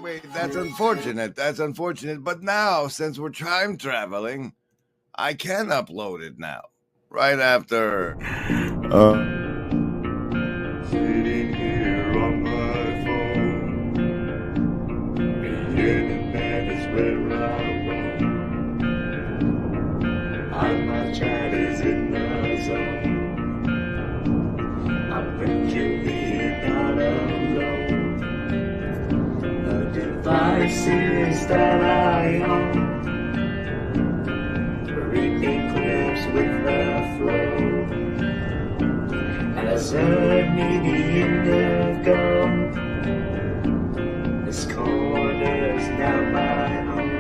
Wait. That's unfortunate. But now, since we're time traveling, I can upload it now. Right after. Sitting here on my phone, the internet is where I roam. All my chat is in the zone. I'm virtually not alone. The devices that I own, reading clips with the flow. As a medium of gold, this corner's now my home.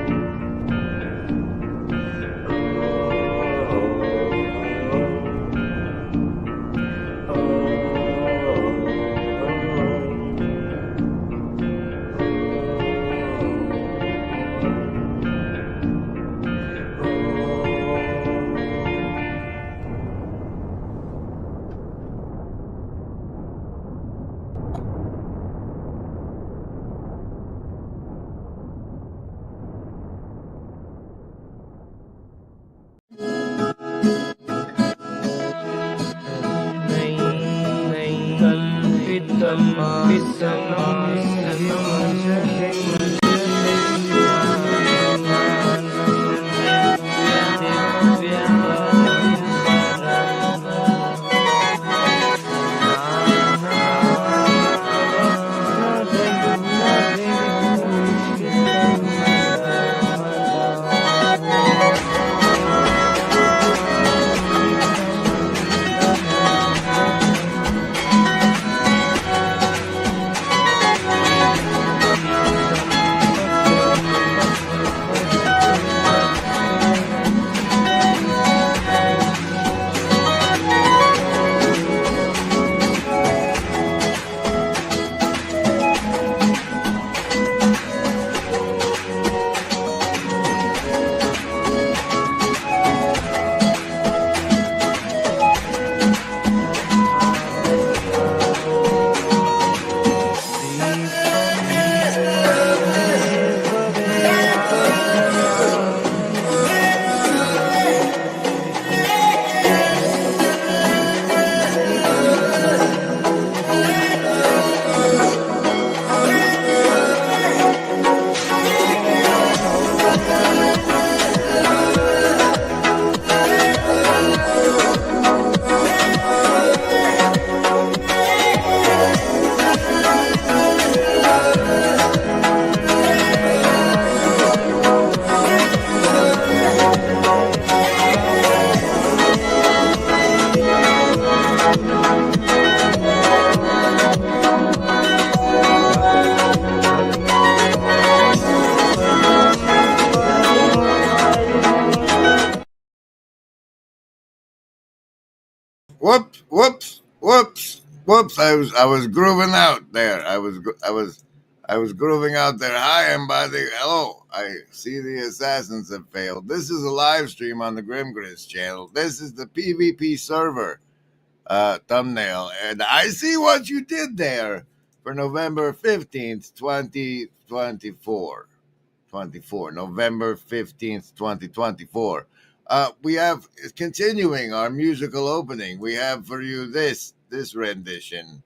Whoops. Whoops! I was grooving out there. I was grooving out there. Hi, everybody. Hello. I see the assassins have failed. This is a live stream on the Grimgris channel. This is the PvP server thumbnail, and I see what you did there for November 15th, 2024. November 15th, 2024. We have, continuing our musical opening, we have for you this rendition.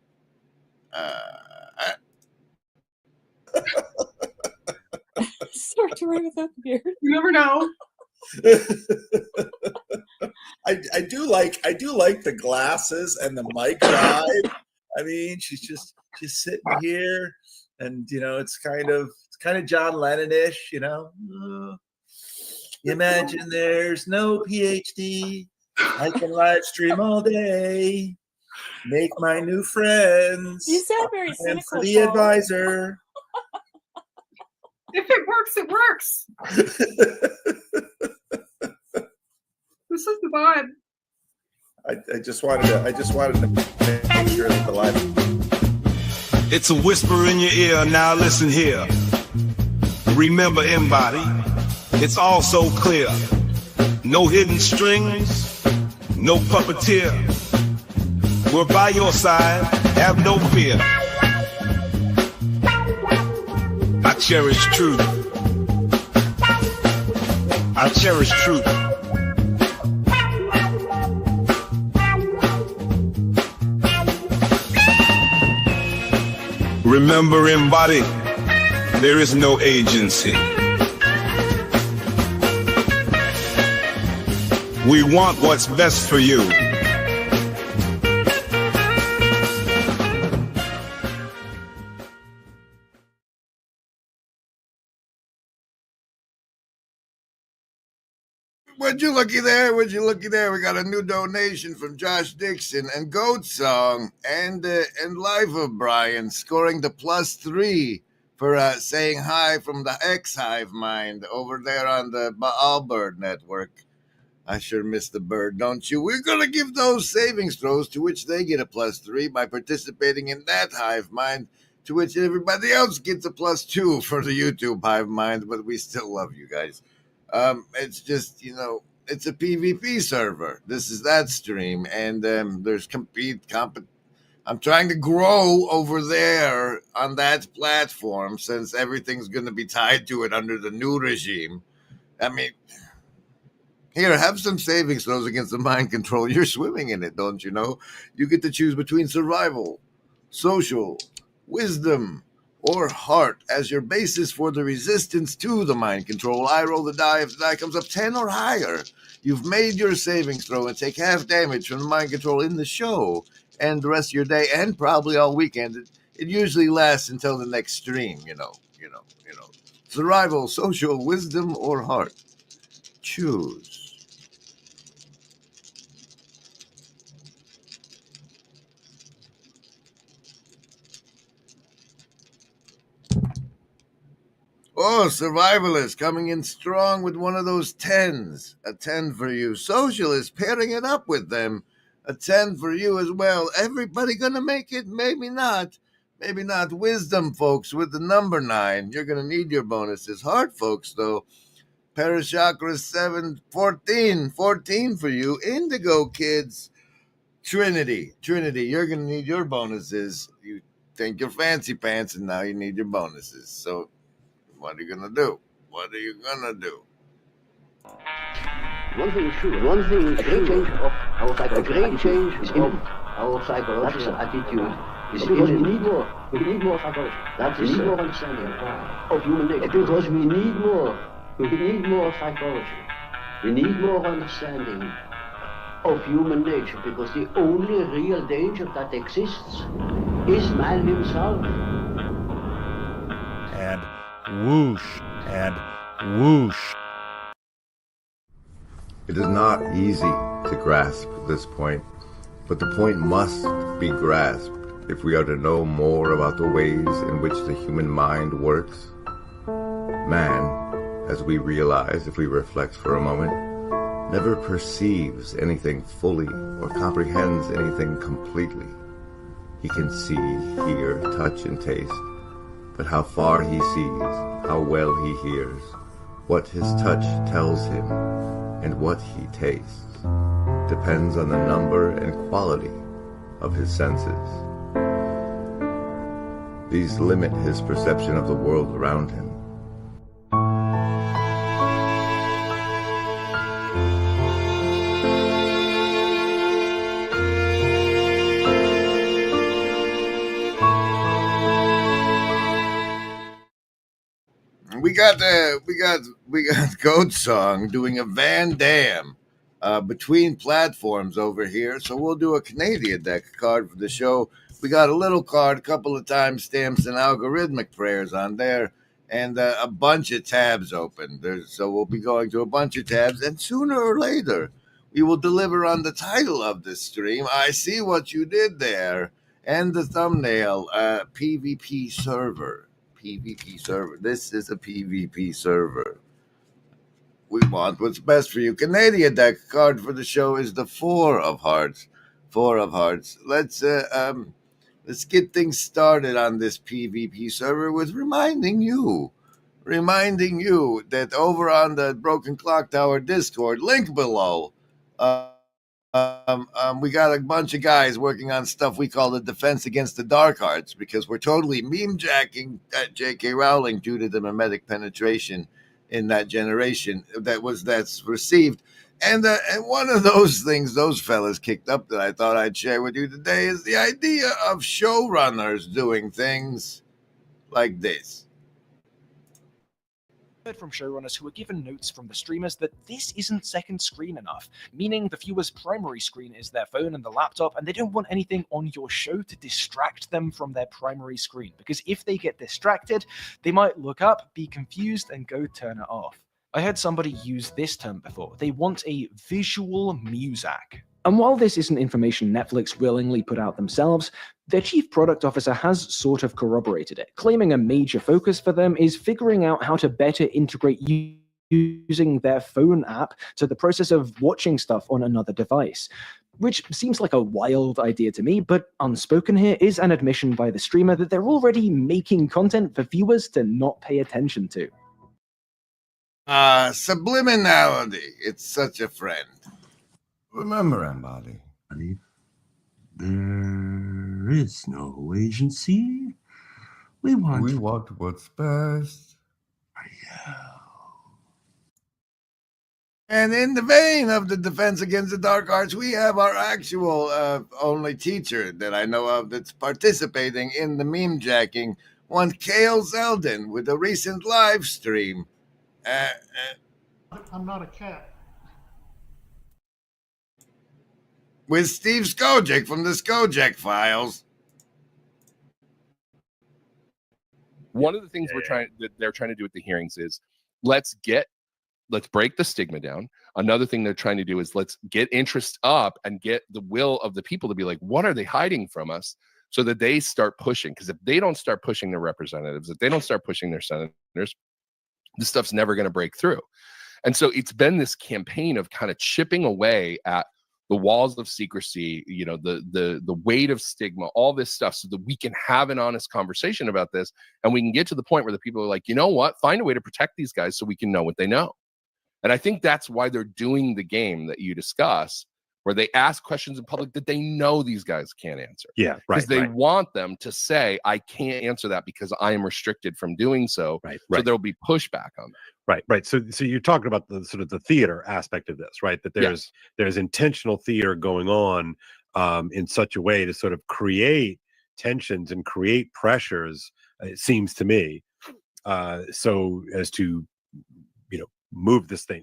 Sorry to write without the beard. You never know. I do like the glasses and the mic vibe. I mean, she's just sitting here, and it's kind of John Lennon-ish, Imagine there's no PhD. I can live stream all day. Make my new friends. You sound very cynical. And for the advisor. If it works, it works. This is the vibe. I just wanted to make sure that the live. It's a whisper in your ear. Now listen here. Remember, embody. It's all so clear. No hidden strings, no puppeteer. We're by your side. Have no fear. I cherish truth. I cherish truth. Remember, embody, there is no agency. We want what's best for you. Would you looky there? Would you looky there? We got a new donation from Josh Dixon and Goat Song and Life of Brian scoring the +3 for saying hi from the X-Hive Mind over there on the Baalbird network. I sure miss the bird, don't you? We're going to give those savings throws to which they get a +3 by participating in that hive mind, to which everybody else gets a +2 for the YouTube hive mind, but we still love you guys. It's just, it's a PvP server. This is that stream, and there's I'm trying to grow over there on that platform since everything's going to be tied to it under the new regime. I mean, here, have some savings throws against the mind control. You're swimming in it, don't you know? You get to choose between survival, social, wisdom, or heart as your basis for the resistance to the mind control. I roll the die. If the die comes up 10 or higher, you've made your savings throw and take half damage from the mind control in the show and the rest of your day and probably all weekend. It usually lasts until the next stream, Survival, social, wisdom, or heart. Choose. Oh, Survivalist coming in strong with one of those 10s. A 10 for you. Socialist pairing it up with them. A 10 for you as well. Everybody gonna make it? Maybe not. Maybe not. Wisdom, folks, with the number 9. You're gonna need your bonuses. Heart, folks, though. Parachakra 7, 14. 14 for you. Indigo, kids. Trinity, you're gonna need your bonuses. You think you're fancy pants, and now you need your bonuses. So what are you going to do? What are you going to do? One thing is sure. One thing is a great change of our psychology. A great change is in our psychological attitude. Because we need more. We need more psychology. That is more understanding of human nature. Because we need more. We need more psychology. We need more understanding of human nature. Because the only real danger that exists is man himself. And whoosh, and whoosh. It is not easy to grasp this point, but the point must be grasped if we are to know more about the ways in which the human mind works. Man, as we realize if we reflect for a moment, never perceives anything fully or comprehends anything completely. He can see, hear, touch, and taste. But how far he sees, how well he hears, what his touch tells him, and what he tastes, depends on the number and quality of his senses. These limit his perception of the world around him. We got Goat Song doing a Van Dam between platforms over here. So we'll do a Canadian deck card for the show. We got a little card, a couple of timestamps and algorithmic prayers on there, and a bunch of tabs open. So we'll be going to a bunch of tabs, and sooner or later we will deliver on the title of this stream. I see what you did there, and the thumbnail, PvP server. PvP server. This is a PvP server. We want what's best for you. Canadian deck card for the show is the Four of Hearts. Four of Hearts. Let's get things started on this PvP server with reminding you that over on the Broken Clock Tower Discord, link below, we got a bunch of guys working on stuff we call the Defense Against the Dark Arts, because we're totally meme jacking J.K. Rowling due to the mimetic penetration in that generation that's received. And one of those things those fellas kicked up that I thought I'd share with you today is the idea of showrunners doing things like this. From showrunners who are given notes from the streamers that this isn't second screen enough, meaning the viewer's primary screen is their phone and the laptop, and they don't want anything on your show to distract them from their primary screen, because if they get distracted, they might look up, be confused, and go turn it off. I heard somebody use this term before. They want a visual muzak. And while this isn't information Netflix willingly put out themselves, their chief product officer has sort of corroborated it, claiming a major focus for them is figuring out how to better integrate using their phone app to the process of watching stuff on another device. Which seems like a wild idea to me, but unspoken here is an admission by the streamer that they're already making content for viewers to not pay attention to. Subliminality. It's such a friend. Remember, Embody, there is no agency. We want what's best. And in the vein of the Defense Against the Dark Arts, we have our actual only teacher that I know of that's participating in the meme jacking, one Kale Zeldin, with a recent live stream. I'm not a cat. With Steve Skojek from the Skojek Files. One of the things they're trying to do at the hearings is let's break the stigma down. Another thing they're trying to do is let's get interest up and get the will of the people to be like, what are they hiding from us? So that they start pushing. Because if they don't start pushing their representatives, if they don't start pushing their senators, this stuff's never going to break through. And so it's been this campaign of kind of chipping away at the walls of secrecy, the weight of stigma, all this stuff, so that we can have an honest conversation about this, and we can get to the point where the people are like, you know what, find a way to protect these guys so we can know what they know. And I think that's why they're doing the game that you discuss, where they ask questions in public that they know these guys can't answer. Yeah, right. Because they want them to say, I can't answer that because I am restricted from doing so. Right. So there'll be pushback on that. Right. So you're talking about the sort of the theater aspect of this, right? That there's intentional theater going on in such a way to sort of create tensions and create pressures. It seems to me, so as to move this thing.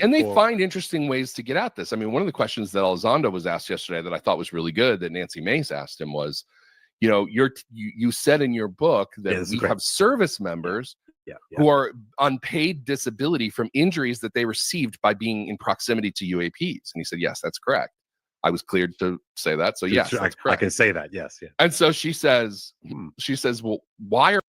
And they find interesting ways to get at this. I mean, one of the questions that Elizondo was asked yesterday that I thought was really good that Nancy Mace asked him was, you said in your book that we have service members who are on paid disability from injuries that they received by being in proximity to UAPs. And he said, yes, that's correct. I was cleared to say that. So yes, that's correct. I can say that. Yes. Yeah. And so she says, well, why are...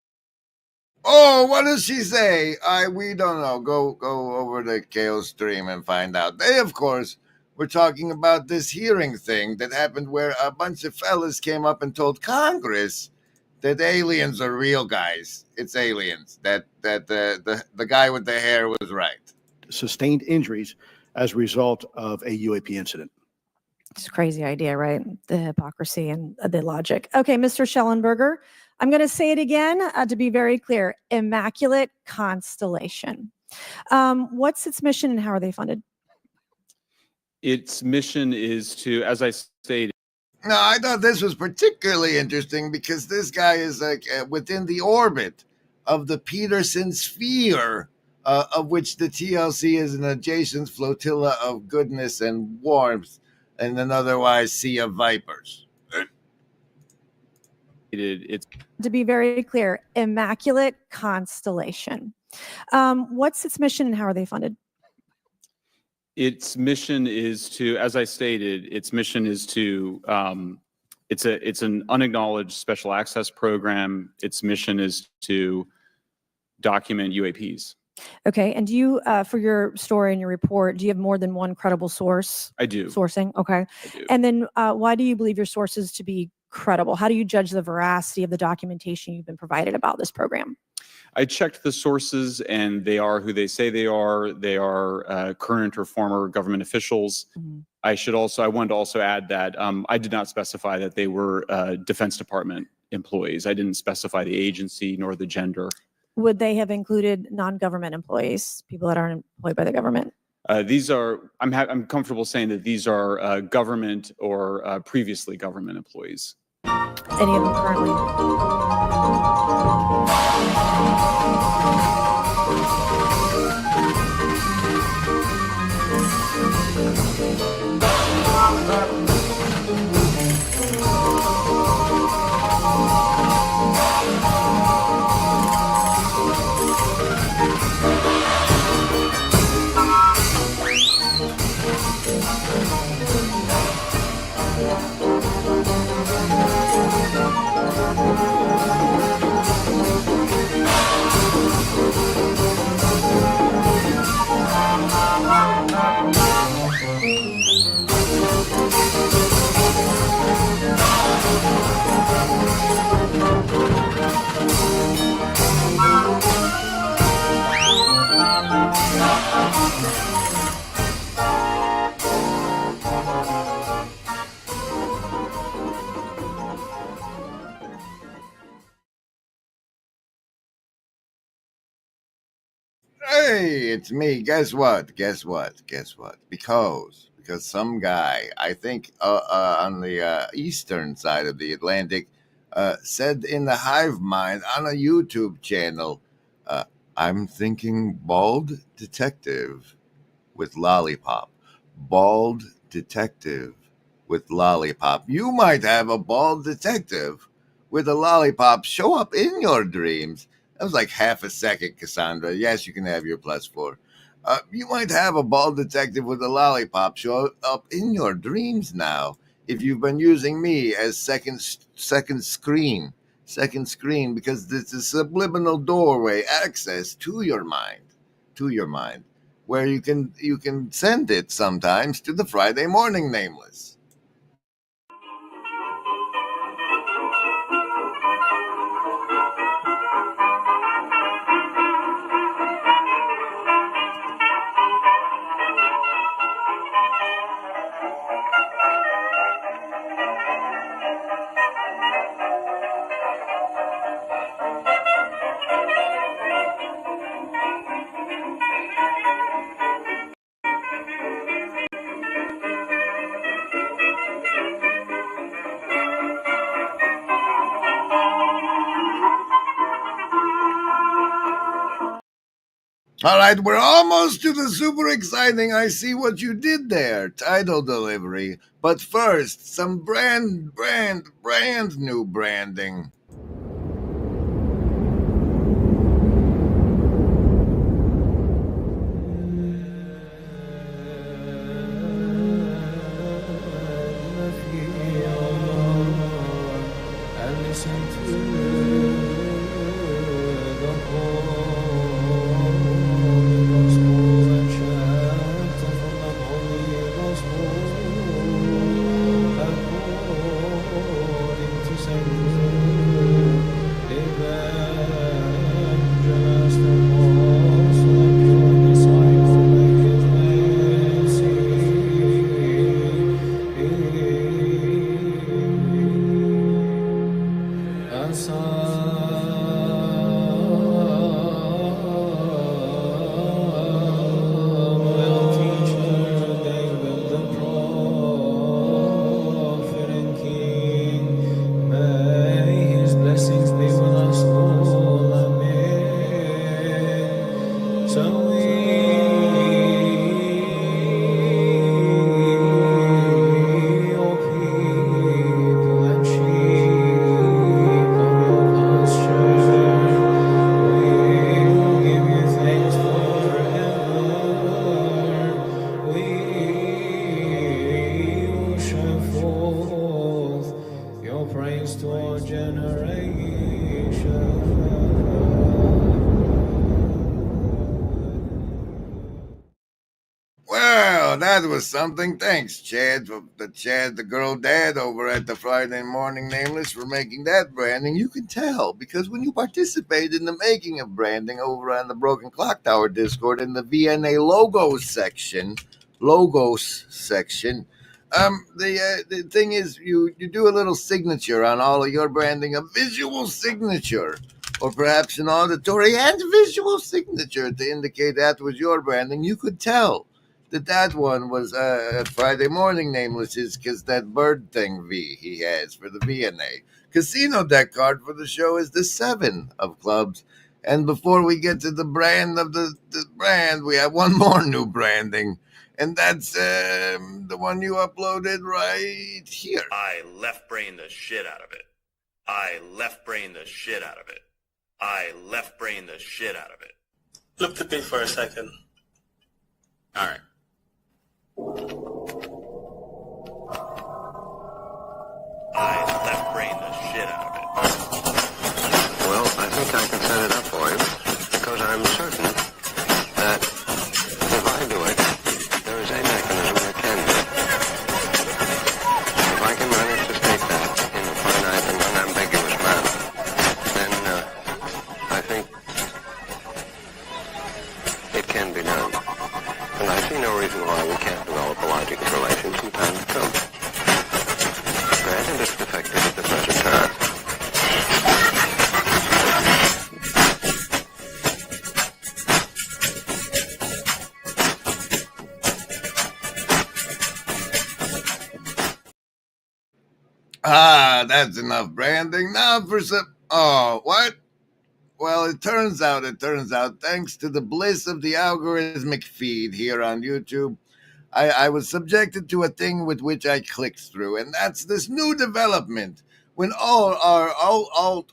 Oh, what does she say? We don't know. Go over to Kale's stream and find out. They, of course, we're talking about this hearing thing that happened where a bunch of fellas came up and told Congress that aliens are real, guys. It's aliens. That the guy with the hair was right. Sustained injuries as a result of a UAP incident. It's a crazy idea, right? The hypocrisy and the logic. Okay, Mr. Schellenberger, I'm going to say it again to be very clear. Immaculate Constellation. What's its mission and how are they funded? Its mission is to, as I stated. No, I thought this was particularly interesting because this guy is like within the orbit of the Peterson sphere, of which the TLC is an adjacent flotilla of goodness and warmth and an otherwise sea of vipers. It's to be very clear, Immaculate Constellation. What's its mission and how are they funded? Its mission is to, as I stated, its mission is to, it's an unacknowledged special access program. Its mission is to document UAPs. Okay, and do you, for your story and your report, do you have more than one credible source? I do. Sourcing, okay. I do. And then why do you believe your sources to be credible? How do you judge the veracity of the documentation you've been provided about this program? I checked the sources and they are who they say they are. They are current or former government officials. Mm-hmm. I wanted to also add that I did not specify that they were Defense Department employees. I didn't specify the agency nor the gender. Would they have included non-government employees, people that aren't employed by the government? These are, I'm comfortable saying that these are government or previously government employees. Any of them currently? Hey, it's me. Guess what? Because some guy, I think on the eastern side of the Atlantic, said in the hive mind on a YouTube channel, I'm thinking bald detective with lollipop. Bald detective with lollipop. You might have a bald detective with a lollipop show up in your dreams. That was like half a second, Cassandra. Yes, you can have your +4. You might have a bald detective with a lollipop show up in your dreams now if you've been using me as second screen, because it's a subliminal doorway access to your mind, where you can send it sometimes to the Friday Morning Nameless. All right, we're almost to the super exciting I see what you did there title delivery. But first, some brand new branding. Well, that was something. Thanks, Chad, the girl dad over at the Friday Morning Nameless, for making that branding. You can tell because when you participate in the making of branding over on the Broken Clock Tower Discord in the VNA logos section, the thing is you do a little signature on all of your branding, a visual signature, or perhaps an auditory and visual signature to indicate that was your branding. You could tell that one was Friday Morning Nameless, is because that bird thing V he has for the VNA. Casino deck card for the show is the 7 of clubs. And before we get to the brand of the brand, we have one more new branding. And that's the one you uploaded right here. I left brain the shit out of it. I left brain the shit out of it. I left brain the shit out of it. Look at me for a second. All right. I left brain the shit out of it. Well, I think I can set it up for you, because I'm certain that if I do it, there is a mechanism that can do it. If I can manage to state that in a finite and unambiguous manner, then I think it can be done. And I see no reason why we can't develop a logical relation from time to come. Granted, it's defective at the present time. Ah, that's enough branding. Now for some... Oh, what? Well, it turns out, thanks to the bliss of the algorithmic feed here on YouTube, I was subjected to a thing with which I clicked through, and that's this new development. When all our alt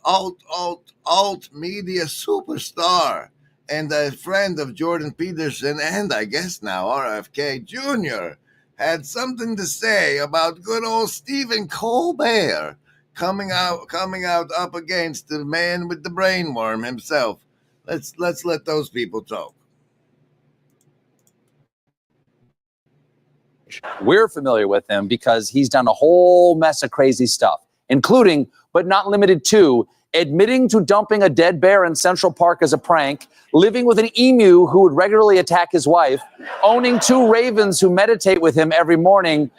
media superstar and a friend of Jordan Peterson and I guess now RFK Jr. had something to say about good old Stephen Colbert coming out up against the man with the brainworm himself. Let's let those people talk. We're familiar with him because he's done a whole mess of crazy stuff, including, but not limited to, admitting to dumping a dead bear in Central Park as a prank, living with an emu who would regularly attack his wife, owning 2 ravens who meditate with him every morning.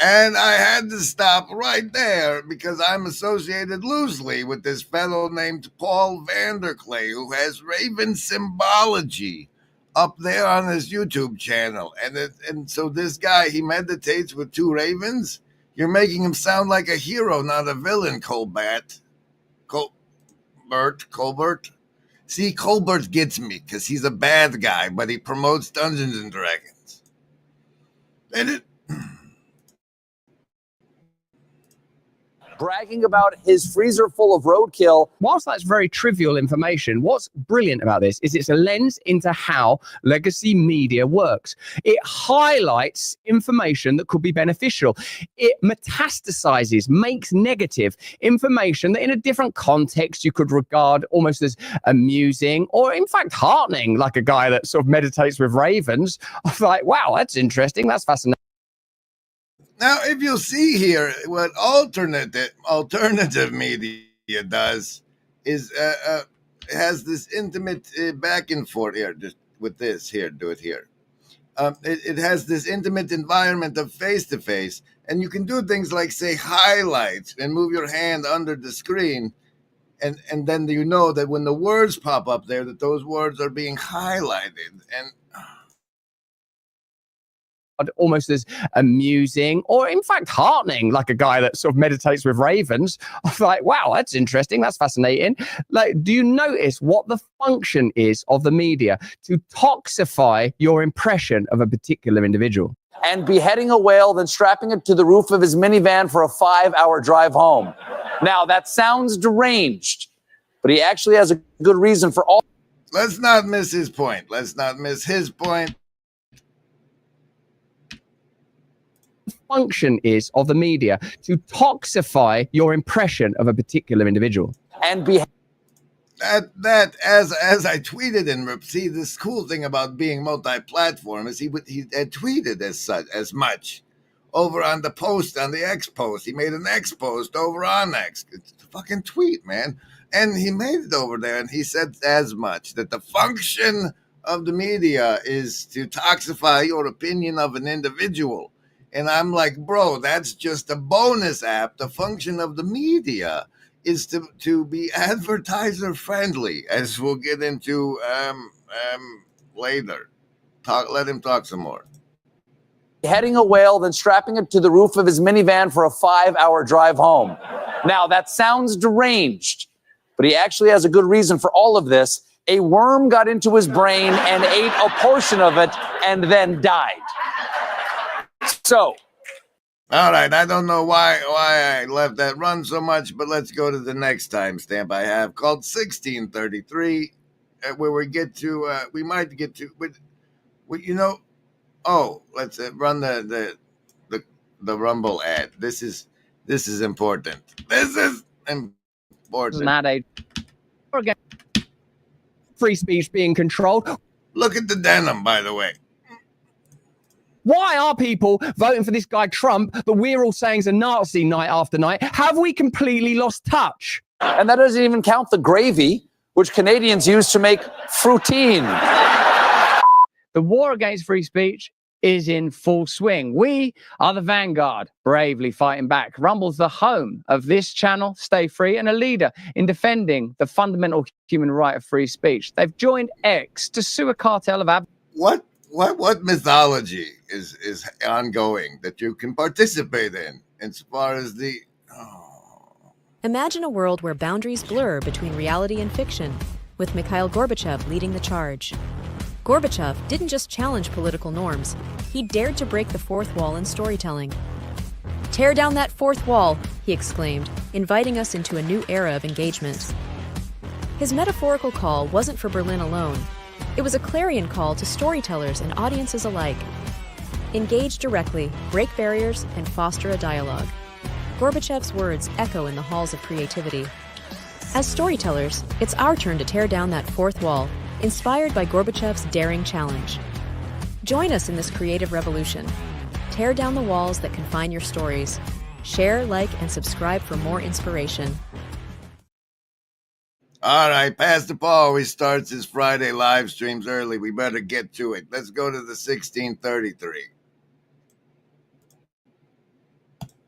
And I had to stop right there because I'm associated loosely with this fellow named Paul Vanderklay, who has Raven symbology up there on his YouTube channel. And so this guy, he meditates with 2 ravens. You're making him sound like a hero, not a villain, Colbert. See, Colbert gets me because he's a bad guy, but he promotes Dungeons and Dragons. And it... bragging about his freezer full of roadkill. Whilst that's very trivial information, what's brilliant about this is it's a lens into how legacy media works. It highlights information that could be beneficial. It metastasizes, makes negative information that in a different context you could regard almost as amusing or in fact heartening, like a guy that sort of meditates with ravens. I'm like, wow, that's interesting. That's fascinating. Now, if you'll see here, what alternative media does is has this intimate back and forth here. Just with this here, do it here. It has this intimate environment of face to face, And you can do things like say highlights and move your hand under the screen. And then you know that when the words pop up there, that those words are being highlighted. And almost as amusing or in fact heartening, like a guy that sort of meditates with ravens. I was like, wow, that's interesting, that's fascinating. Like, do you notice what the function is of the media? To toxify your impression of a particular individual. And beheading a whale, then strapping it to the roof of his minivan for a 5-hour drive home. Now, that sounds deranged, but he actually has a good reason for all. Let's not miss his point. Let's not miss his point. Function is of the media to toxify your impression of a particular individual. And be that as I tweeted, and see, this cool thing about being multi-platform is he had tweeted as much over on the post on the X post. He made an X post over on X. It's a fucking tweet, man. And he made it over there, and he said as much, that the function of the media is to toxify your opinion of an individual. And I'm like, bro, that's just a bonus app. The function of the media is to be advertiser friendly, as we'll get into later. Let him talk some more. Beheading a whale, then strapping it to the roof of his minivan for a 5-hour drive home. Now, that sounds deranged, but he actually has a good reason for all of this. A worm got into his brain and ate a portion of it and then died. So, all right, I don't know why I left that run so much, but let's go to the next timestamp I have called 1633, where we get to we might get to you know. Oh, let's run the Rumble ad. This is important. This is important. Not a free speech being controlled. Look at the denim, by the way. Why are people voting for this guy Trump that we're all saying is a Nazi night after night? Have we completely lost touch? And that doesn't even count the gravy, which Canadians use to make fruitine. The war against free speech is in full swing. We are the vanguard, bravely fighting back. Rumble's the home of this channel, Stay Free, and a leader in defending the fundamental human right of free speech. They've joined X to sue a cartel of What mythology is ongoing that you can participate in as far as the... Imagine a world where boundaries blur between reality and fiction, with Mikhail Gorbachev leading the charge. Gorbachev didn't just challenge political norms, he dared to break the fourth wall in storytelling. "Tear down that fourth wall," he exclaimed, inviting us into a new era of engagement. His metaphorical call wasn't for Berlin alone. It was a clarion call to storytellers and audiences alike. Engage directly, break barriers, and foster a dialogue. Gorbachev's words echo in the halls of creativity. As storytellers, it's our turn to tear down that fourth wall, inspired by Gorbachev's daring challenge. Join us in this creative revolution. Tear down the walls that confine your stories. Share, like, and subscribe for more inspiration. All right, Pastor Paul always starts his Friday live streams early. We better get to it. Let's go to the 1633.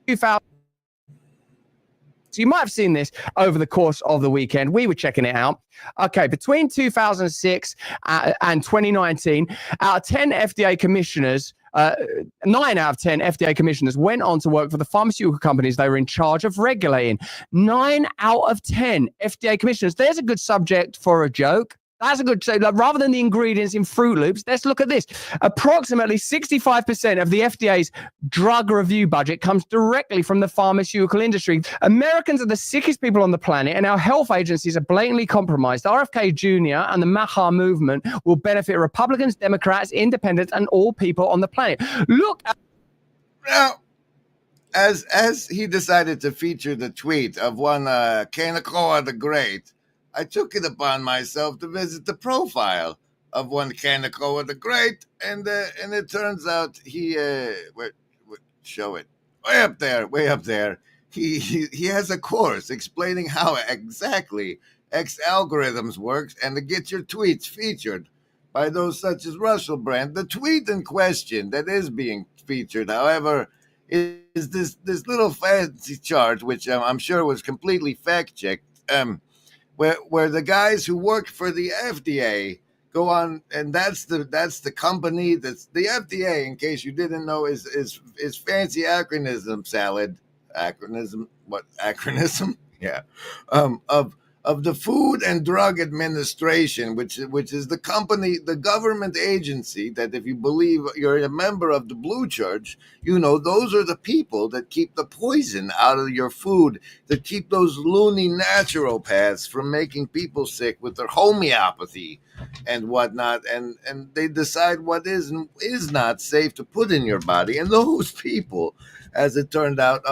2000. So you might have seen this over the course of the weekend. We were checking it out. Okay, between 2006 and 2019, out of 10 FDA commissioners, 9 out of 10 FDA commissioners went on to work for the pharmaceutical companies they were in charge of regulating. 9 out of 10 FDA commissioners. There's a good subject for a joke. That's a good, rather than the ingredients in Fruit Loops, let's look at this. Approximately 65% of the FDA's drug review budget comes directly from the pharmaceutical industry. Americans are the sickest people on the planet, and our health agencies are blatantly compromised. RFK Jr. and the Maha movement will benefit Republicans, Democrats, independents, and all people on the planet. Look at... Now, as he decided to feature the tweet of one Kanekoa the Great, I took it upon myself to visit the profile of one Kanekoa the Great, and it turns out he show it way up there. He has a course explaining how exactly X algorithms works and to get your tweets featured by those such as Russell Brand. The tweet in question that is being featured, however, is this little fancy chart, which I'm sure was completely fact checked, where the guys who work for the FDA go on, and that's the company that's the FDA. In case you didn't know, is fancy acronym salad. Acronym? What acronym? Yeah, of the Food and Drug Administration, which is the company, the government agency that, if you believe you're a member of the Blue Church, you know those are the people that keep the poison out of your food, that keep those loony naturopaths from making people sick with their homeopathy and whatnot, and they decide what is and is not safe to put in your body. And those people, as it turned out,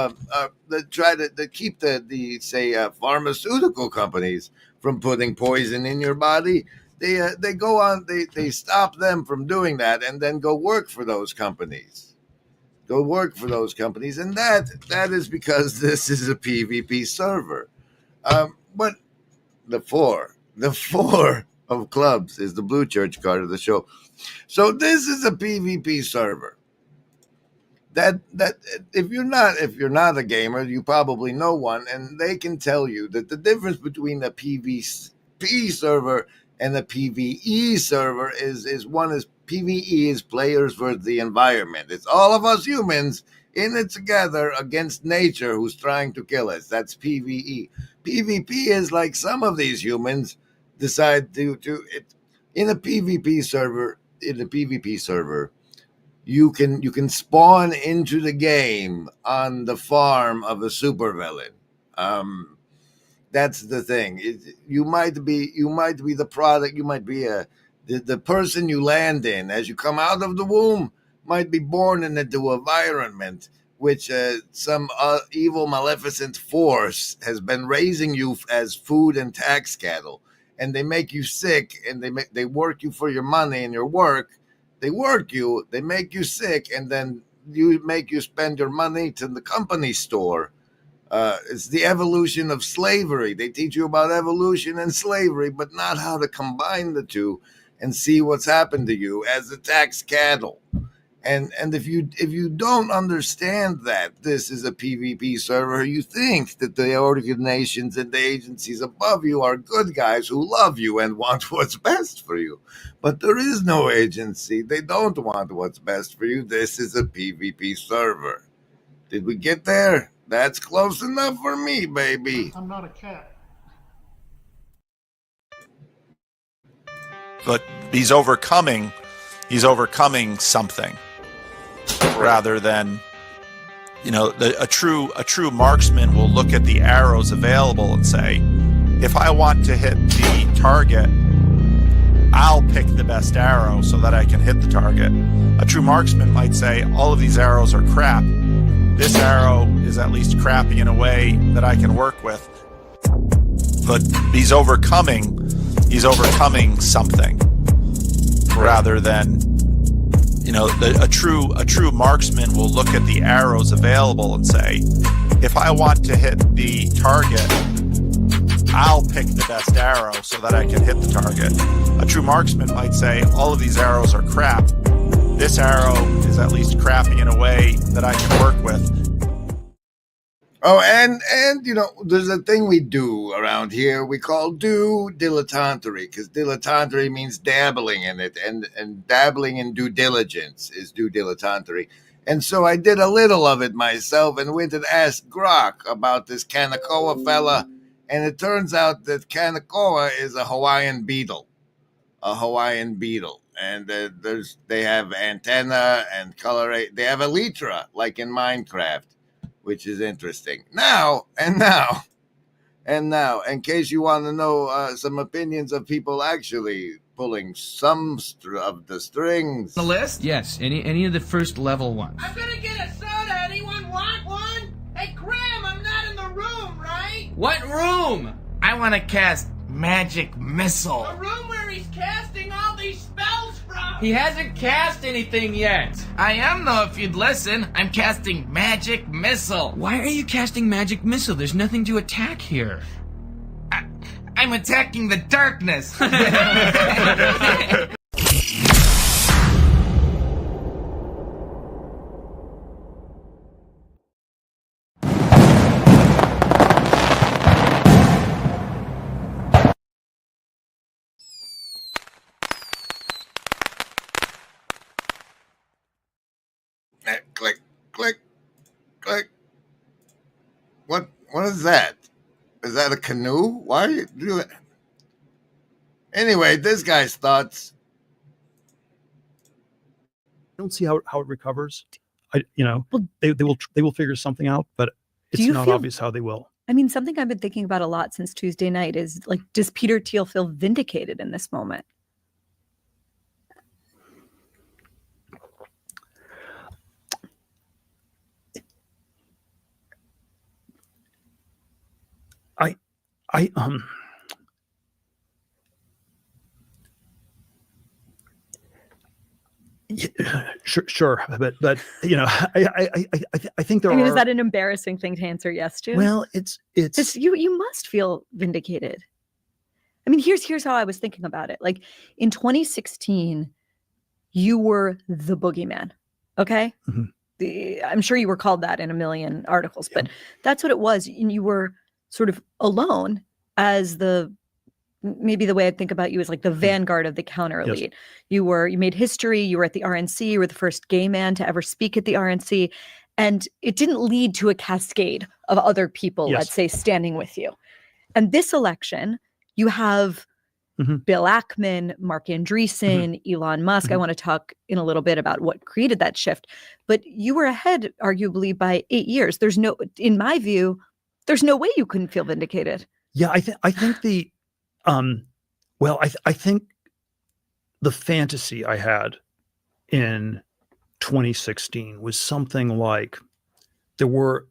that try to keep the pharmaceutical companies from putting poison in your body. They go on, they stop them from doing that, and then go work for those companies. And that is because this is a PvP server. But the four of clubs is the Blue Church card of the show. So this is a PvP server. That if you're not a gamer, you probably know one, and they can tell you that the difference between a PvP server and a PvE server is one is PvE is players versus the environment. It's all of us humans in it together against nature who's trying to kill us. That's PvE. PvP is like some of these humans decide to in a PvP server. You can spawn into the game on the farm of a supervillain. That's the thing. You might be the product. You might be the person you land in as you come out of the womb. Might be born into an environment which some evil, maleficent force has been raising you as food and tax cattle, and they make you sick, and they work you for your money and your work. They work you, they make you sick, and then you spend your money to the company store. It's the evolution of slavery. They teach you about evolution and slavery, but not how to combine the two and see what's happened to you as a tax cattle. And if you don't understand that this is a PvP server, you think that the organizations and the agencies above you are good guys who love you and want what's best for you. But there is no agency. They don't want what's best for you. This is a PvP server. Did we get there? That's close enough for me, baby. I'm not a cat. But he's overcoming something rather than, a true marksman will look at the arrows available and say, if I want to hit the target, I'll pick the best arrow so that I can hit the target. A true marksman might say, all of these arrows are crap. This arrow is at least crappy in a way that I can work with. But he's overcoming something rather than, a true marksman will look at the arrows available and say, if I want to hit the target, I'll pick the best arrow so that I can hit the target. A true marksman might say, all of these arrows are crap. This arrow is at least crappy in a way that I can work with. Oh, and there's a thing we do around here we call dilettantery, because dilettantery means dabbling in it, and dabbling in due diligence is due dilettantery. And so I did a little of it myself and went and asked Grok about this Kanakoa fella, and it turns out that Kanakoa is a Hawaiian beetle. And they have antenna and coloration. They have elytra, like in Minecraft, which is interesting. Now, in case you want to know some opinions of people actually pulling some of the strings. The list? Yes, any of the first level ones. I'm gonna get a soda. Anyone want one? Hey, Graham, I'm not in the room, right? What room? I want to cast Magic Missile. The room where he's casting all these spells from. He hasn't cast anything yet. I am, though, if you'd listen. I'm casting Magic Missile. Why are you casting Magic Missile? There's nothing to attack here. I'm attacking the darkness. is that? Is that a canoe? Why are you doing it? Anyway, this guy's thoughts. I don't see how it recovers. They will figure something out, but it's you not feel- obvious how they will. I mean, something I've been thinking about a lot since Tuesday night is like, does Peter Thiel feel vindicated in this moment? Sure, but I think there I mean, are. is that an embarrassing thing to answer yes to? Well, it's you must feel vindicated. I mean, here's how I was thinking about it. Like in 2016, you were the boogeyman. Okay. I'm sure you were called that in a million articles, but that's what it was. And you were sort of alone as maybe the way I think about you is like the vanguard of the counter elite. You made history. You were at the RNC. You were the first gay man to ever speak at the RNC. And it didn't lead to a cascade of other people, let's say, standing with you. And this election, you have Bill Ackman, Mark Andreessen, Elon Musk. I want to talk in a little bit about what created that shift. But you were ahead, arguably, by 8 years. In my view, there's no way you couldn't feel vindicated. Yeah, I think the I think the fantasy I had in 2016 was something like there were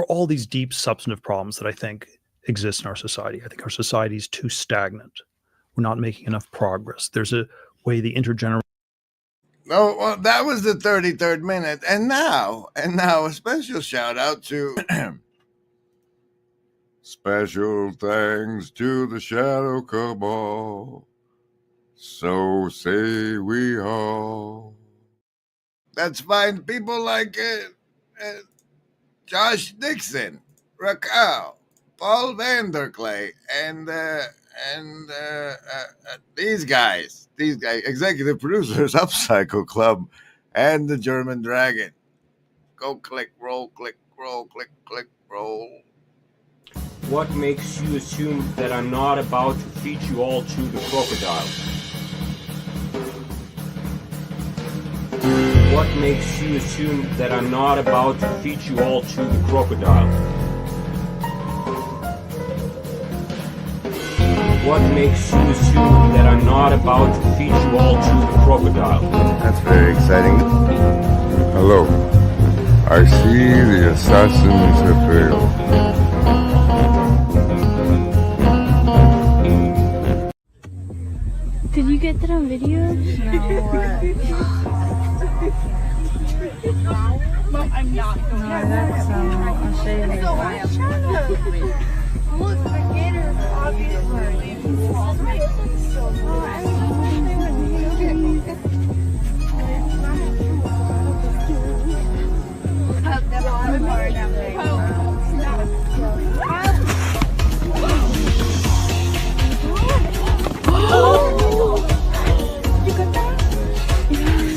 all these deep substantive problems that I think exist in our society. I think our society is too stagnant. We're not making enough progress. There's a way the intergenerational. No, well, that was the 33rd minute. And now a special shout out to special thanks to the Shadow Cabal. So say we all. Let's find people like Josh Dixon, Rascal, Paul Vanderklay, and these guys, executive producers, Upcycle Club, and the German Dragon. Go click, roll, click, roll, click, click, roll. What makes you assume that I'm not about to feed you all to the crocodile? What makes you assume that I'm not about to feed you all to the crocodile? What makes you assume that I'm not about to feed you all to the crocodile? That's very exciting. Hello. I see the assassins have failed. Did you get that on video? No. I'm not going to. I'll show you later. Look, the gator, obviously.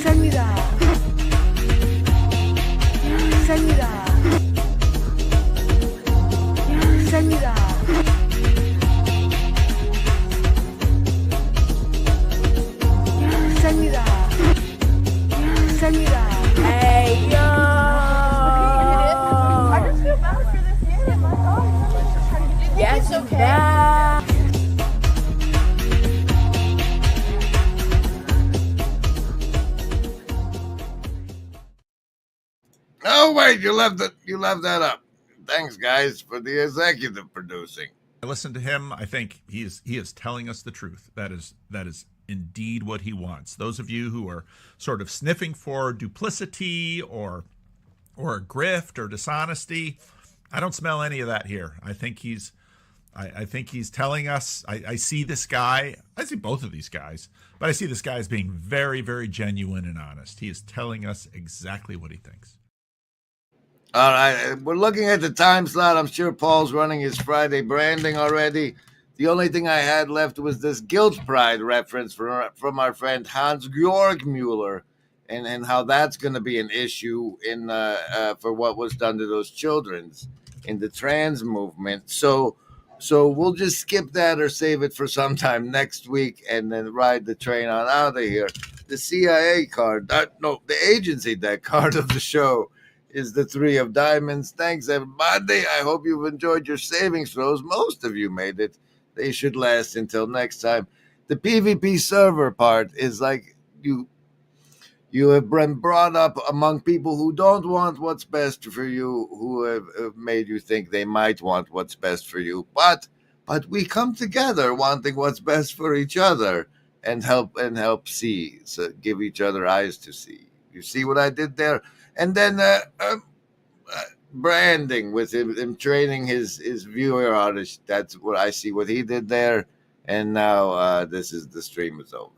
Send me that. Send me that. Send me that. Send me that. Send me that. Hey, yo. I just feel bad for this kid. My dog is trying to get yes, okay. Oh wait, you left that up. Thanks, guys, for the executive producing. I listened to him. I think he is telling us the truth. That is indeed what he wants. Those of you who are sort of sniffing for duplicity or grift or dishonesty, I don't smell any of that here. I think he's telling us. I see this guy. I see both of these guys, but I see this guy as being very, very genuine and honest. He is telling us exactly what he thinks. All right, we're looking at the time slot. I'm sure Paul's running his Friday branding already. The only thing I had left was this Guilt Pride reference from our friend Hans-Georg Mueller, and how that's going to be an issue for what was done to those children in the trans movement. So we'll just skip that or save it for sometime next week and then ride the train on out of here. The CIA card, the agency deck card of the show is the 3 of diamonds. Thanks, everybody. I hope you've enjoyed your savings throws. Most of you made it. They should last until next time. The PvP server part is like you have been brought up among people who don't want what's best for you, who have made you think they might want what's best for you. But we come together wanting what's best for each other and help see, so give each other eyes to see. You see what I did there? And then branding with him training his viewer artist. That's what I see what he did there. And now the stream is over.